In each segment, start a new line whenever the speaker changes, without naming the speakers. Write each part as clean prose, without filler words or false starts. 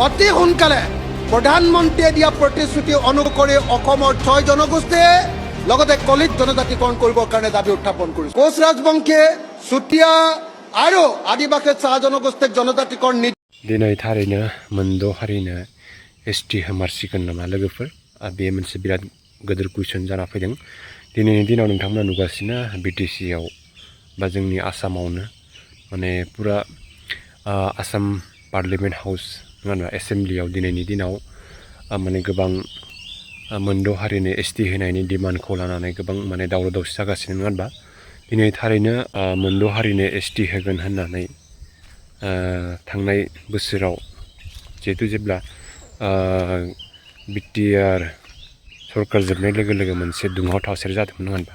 অতি সোনকালে প্ৰধানমন্ত্ৰীয়ে দিয়া প্ৰতিশ্ৰুতি অনুসৰি অসমৰ 6 জনগোষ্ঠীয়ে লগতে কলিত জনজাতিকৰণ কৰিবৰ কাৰণে দাবী উত্থাপন কৰিছে। কোচ ৰাজবংশীয়ে চুতীয়া আৰু আদিবাসী চাহ জনগোষ্ঠীক জনজাতিকৰণ
दिनै थारैनो मोनद' हारिनो एसटि होमारसिगोन नामा लोगोफोर? बे मोनसे बिराद गिदिर कुइसन जाना फैदों। दिनैनि दिनाव नोंथांमोना नुगासिनो बिटिसिआव बा जोंनि आसामावनो माने पुरा आसाम पार्लियामेन्ट हाउस नङा होनबा एसेम्ब्लियाव दिनैनि दिनाव माने गोबां मोनद' हारिनो एसटि होनायनि डिमान्डखौ लानानै गोबां माने दावराव दावसि जागासिनो नङा होनबा? दिनै थारैनो मोनद' हारिनो एसटि होगोन होननानै थांनाय बोसोराव जिहेतु जेब्ला बिटिआर सरकार जोबनाय लोगो लोगो मोनसे दुंहाव थासारि जादोंमोन नङा होनबा?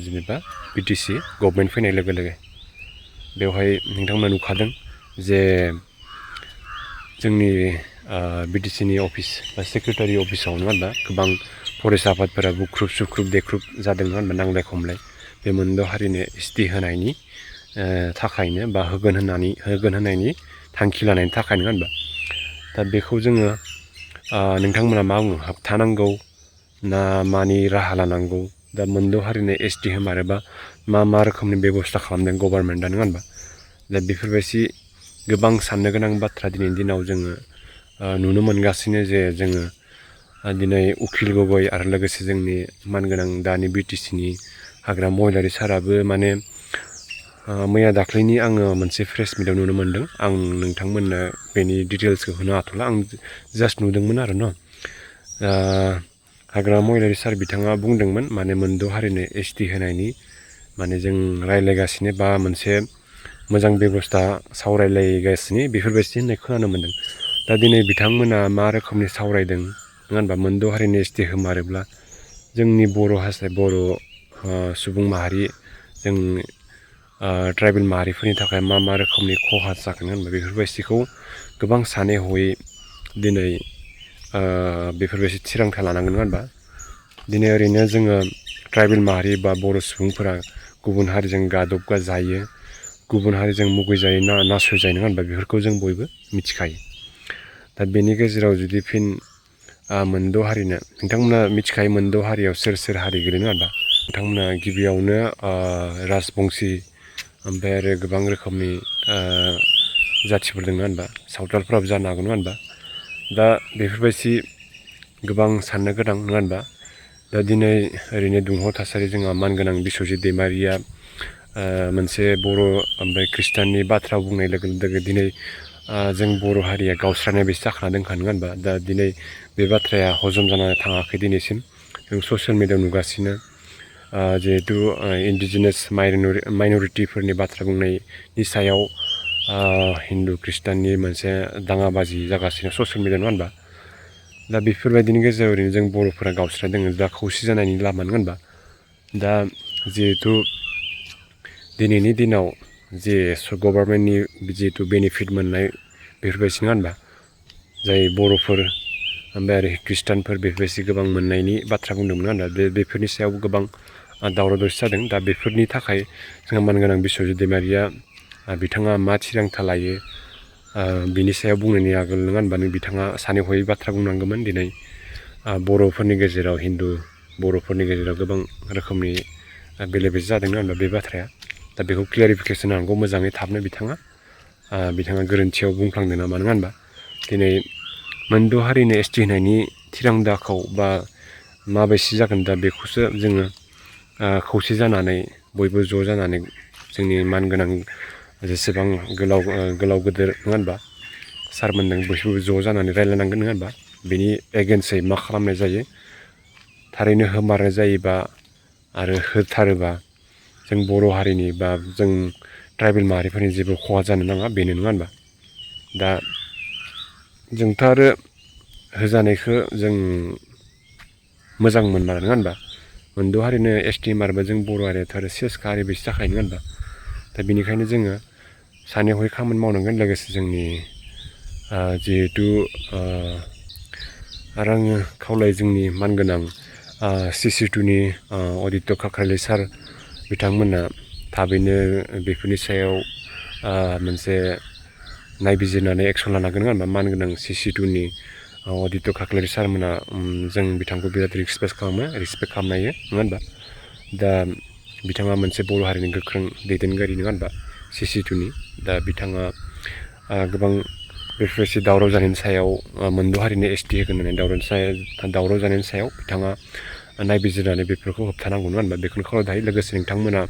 जेनेबा बिटिसि गभर्नमेन्ट फैनाय लोगो लोगो बेवहाय नोंथांमोना नुखादों जे जोंनि बिटिसिनि अफिस बा सेक्रेटारि अफिसाव नङा होनबा गोबां फरायसा आफादफोरा बुख्रुब सुख्रुब देख्रुब जादों नङा होनबा नांलाय खमलाय बे मोनद' हारिनो एसटि होनायनि थाखायनो बा होगोन होनायनि थांखि लानायनि थाखाय नङा होनबा? दा बेखौ जोङो नोंथांमोना मा बुङो होबथानांगौ ना मानि राहा लानांगौ? दा मोनद' हारिनो एसटि होमारोबा मा रोखोमनि बेबस्था खालामदों गभर्नमेन्टआ नङा होनबा? दा बेफोरबायदि गोबां साननो गोनां बाथ्रा दिनैनि दिनाव जोङो नुनो मोनगासिनो जे जोङो दिनै उखिल गगৈ आरो लोगोसे जोंनि मानगोनां दानि बिटिसिनि हाग्रा महिलारि साराबो माने मैया दाख्लैनि आङो मोनसे प्रेस मिटआव नुनो मोन्दों। आं नोंथांमोननो बेनि डिटेल्सखौ होनो हाथ'ला आं जास्ट नुदोंमोन आरो न' हाग्रा महिलारि सार बिथाङा बुंदोंमोन माने मोनद' हारिनो एसटि होनायनि माने जों रायज्लायगासिनो बा मोनसे मोजां बेबस्था सावरायलायगासिनो बेफोरबायदि होननाय खोनानो मोन्दों। दा दिनै बिथांमोना मा रोखोमनि सावरायदों नङा होनबा? मोनद' हारिनो एसटि होमारोब्ला जोंनि बर' सुबुं माहारि जों ट्राइबेल माहारिफोरनि थाखाय मा रोखोमनि खहा जागोन होनबा बेफोरबायदिखौ गोबां सानै हयै दिनै बेफोरबायदि थिरांथा लानांगोन नङा होनबा? दिनै ओरैनो जोङो ट्राइबेल माहारि बा बर' सुबुंफोरा गुबुन हारिजों गादब गाजायो गुबुन हारिजों मुगैजायो नासयजायो नङा होनबा? बेफोरखौ जों बयबो मिथिखायो। दा बेनि गेजेराव जुदि फिन मोनद' हारिनो नोंथांमोना मिथिखायो मोनद' हारियाव सोर हारि गोलैयो नङा होनबा? नोंथांमोना गिबियावनो राजबंसि ओमफ्राय आरो गोबां रोखोमनि जाथिफोर दङ होनबा? सावथालफोराबो जानो हागौ नङा होनबा? दा बेफोरबायदि गोबां साननो गोनां नङा होनबा? दा दिनै ओरैनो दुंहाव थासारि जोंहा मानगोनां बिस्वजित दैमारिया मोनसे बर' ओमफ्राय खृष्टाननि बाथ्रा बुंनाय लोगो लोगो दिनै जों बर' हारिया गावस्रानाय बेसे जाखाना दोनखा नङा होनबा? दा दिनै बे बाथ्राया हजम जानानै थाङाखै दिनैसिम जों ससियेल मिडियायाव नुगासिनो जिहेतु इन्डिजिनास माइन'रिटिफोरनि बाथ्रा बुंनायनि सायाव हिन्दु खृष्टाननि मोनसे दाङाबाजि जागासिनो ससियेल मिडिया नङा होनबा? दा बेफोरबायदिनि गेजेराव ओरैनो जों बर'फोरा गावस्रादों दा खौसे जानायनि लामा नङा होनबा? दा जिहेतु दिनैनि दिनाव जे गभर्नमेन्टनि जिहेतु बेनिफिट मोननाय बेफोरबायदि नङा होनबा? जाय बर'फोर ओमफ्राय आरो खृष्टानफोर बेफोरबायदि गोबां मोननायनि बाथ्रा बुंदोंमोन होनबा बेफोरनि सायाव गोबां दावराव दावसि जादों। दा बेफोरनि थाखाय जोंहा मानगोनां बिस्वजित दैमारिया बिथाङा मा थिरांथा लायो बिनि सायाव बुंनायनि आगोल नङा होनबा? बिथाङा सानै हयै बाथ्रा बुंनांगौमोन। दिनै बर'फोरनि गेजेराव हिन्दु बर'फोरनि गेजेराव गोबां रोखोमनि बेले बेजे जादों नङा होनबा बे बाथ्राया? दा बेखौ क्लियारिफिकेसन होनांगौ मोजाङै थाबनो बिथाङा गोरोन्थियाव बुंफ्लांदों नामा नङा होनबा? दिनै मोनद' हारिनो एसटि होनायनि थिरांथाखौ बा माबायदि जागोन दा बेखौसो जोङो खौसे जानानै बयबो ज' जानानै जोंनि मानगोनां जेसेबां गोलाव गोदोर नङा होनबा सारमोनजों बयबो ज' जानानै रायज्लायनांगोन नङा होनबा? बेनि एगेन्स्टै मा खालामनाय जायो थारैनो होमारनाय जायोबा आरो होथारोबा जों बर' हारिनि बा जों ट्राइबेल माहारिफोरनि जेबो खहा जानो नाङा बेनो नङा होनबा? दा जोंथ' आरो होजानायखौ जों मोजां मोनमारो नङा होनबा? मोनद' हारिनो एसटि होमारोबा जों बर' हारियाथ' आरो सेसखा हारि बेसे जाखायो नङा होनबा? दा बेनिखायनो जोङो सानै हयै खामानि मावनांगोन। लोगोसे जोंनि जिहेतु आरो आङो खावलायो जोंनि मानगोनां CC2नि अदित्य काकराली सार बिथांमोना थाबैनो बेफोरनि सायाव मोनसे नायबिजिरनानै एक्सन लानांगोन नङा होनबा मानगोनां CC2नि अडिटर खाख्लारि सारमोना जों बिथांखौ बिराद रिसपेक्ट खालामनो हायो नङा होनबा दा बिथाङा मोनसे बर' हारिनि गोख्रों दैदेनगिरि नङा होनबा CC2नि दा बिथाङा गोबां बेफोरबायदि दावराव जानायनि सायाव मोनद' हारिनि ST होगोन होननानै दावराव जानायनि सायाव बिथाङा नायबिजिरनानै बेफोरखौ होबथानांगौ नङा होनबा बेखौनो खावलायनो हायो लोगोसे नोंथांमोना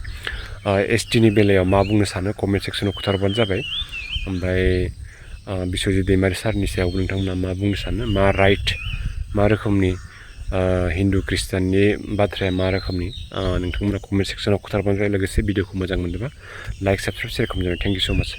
STनि बेलायाव मा बुंनो सानो कमेन्ट सेक्सनाव खोथाहरबानो जाबाय ओमफ्राय बिस्वजित दैमारि सारनि सायावबो नोंथांमोना मा बुंनो सानो मा राइट मा रोखोमनि हिन्दु ख्रिस्टाननि बाथ्राया मा रोखोमनि नोंथांमोना कमेन्ट सेक्सनाव खोथाहरबानो जाबाय लोगोसे भिडिअखौ मोजां मोनदोंबा लाइक साबस्क्राइब शेयार खालामजाबाय थेंक इउ स' माच